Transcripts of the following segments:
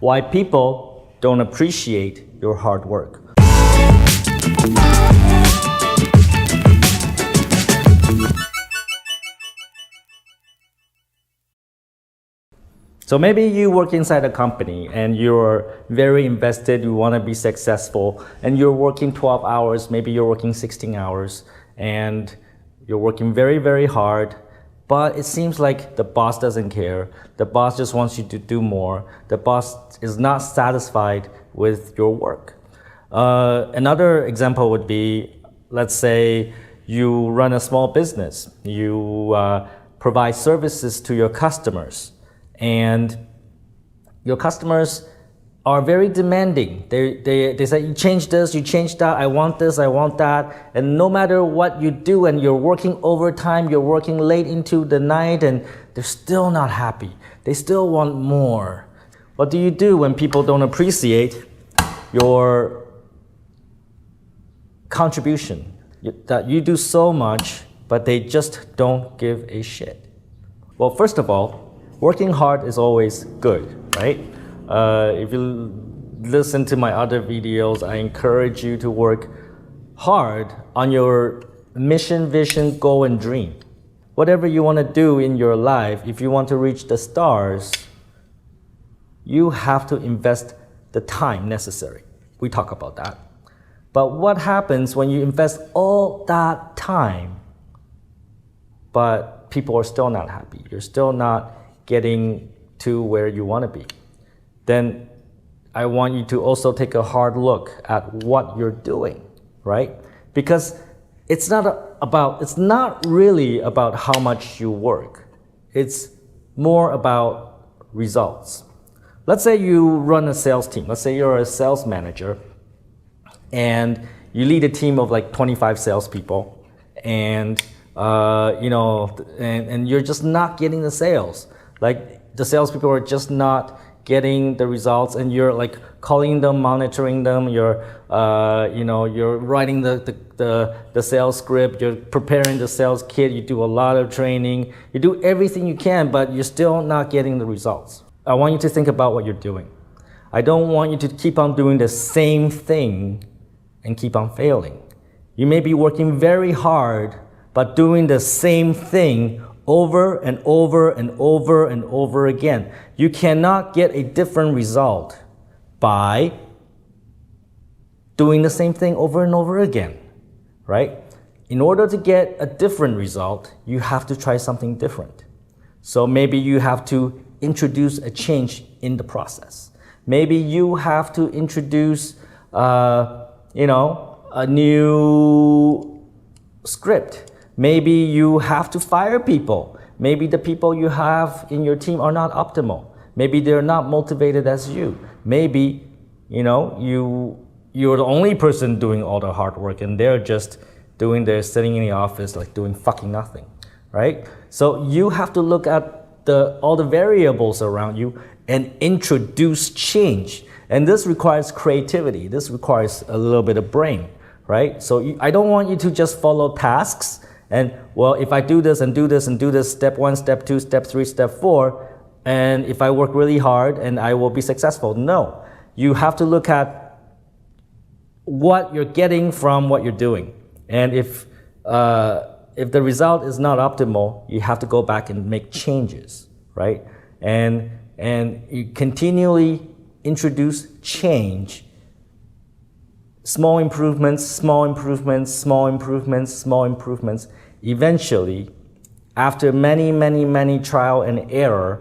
Why people don't appreciate your hard work. So maybe you work inside a company and you're very invested, you want to be successful, and you're working 12 hours, maybe you're working 16 hours, and you're working very, very hard, but it seems like the boss doesn't care. The boss just wants you to do more. The boss is not satisfied with your work. Another example would be, let's say you run a small business. You provide services to your customers. And your customers are very demanding. They say, you change this, you change that, I want this, I want that. And no matter what you do, and you're working overtime, you're working late into the night, and they're still not happy. They still want more. What do you do when people don't appreciate your contribution? That you do so much, but they just don't give a shit. Well, first of all, working hard is always good, right? If you listen to my other videos, I encourage you to work hard on your mission, vision, goal, and dream. Whatever you want to do in your life, if you want to reach the stars, you have to invest the time necessary. We talk about that. But what happens when you invest all that time, but people are still not happy? You're still not getting to where you want to be. Then I want you to also take a hard look at what you're doing, right? Because it's not really about how much you work. It's more about results. Let's say you run a sales team. Let's say you're a sales manager and you lead a team of like 25 salespeople, and and you're just not getting the sales. Like the salespeople are just not getting the results, and you're like calling them, monitoring them. You're you're writing the sales script. You're preparing the sales kit. You do a lot of training. You do everything you can, but you're still not getting the results. I want you to think about what you're doing. I don't want you to keep on doing the same thing and keep on failing. You may be working very hard, but doing the same thing over and over and over and over again. You cannot get a different result by doing the same thing over and over again, right? In order to get a different result, you have to try something different. So maybe you have to introduce a change in the process. Maybe you have to introduce, a new script. Maybe you have to fire people. Maybe the people you have in your team are not optimal. Maybe they're not motivated as you. Maybe, you're the only person doing all the hard work and they're just sitting in the office like doing fucking nothing, right? So you have to look at all the variables around you and introduce change. And this requires creativity. This requires a little bit of brain, right? So I don't want you to just follow tasks and, well, if I do this and do this and do this, step 1, step 2, step 3, step 4, and if I work really hard and I will be successful. No, you have to look at what you're getting from what you're doing. And if the result is not optimal, you have to go back and make changes, right? And you continually introduce change. Small improvements, small improvements, small improvements, small improvements. Eventually, after many, many, many trial and error,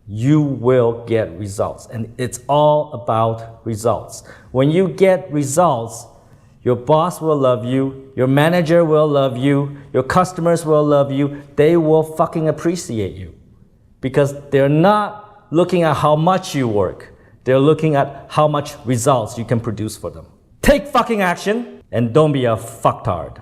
you will get results. And it's all about results. When you get results, your boss will love you, your manager will love you, your customers will love you, they will fucking appreciate you. Because they're not looking at how much you work, they're looking at how much results you can produce for them. Take fucking action and don't be a fucktard.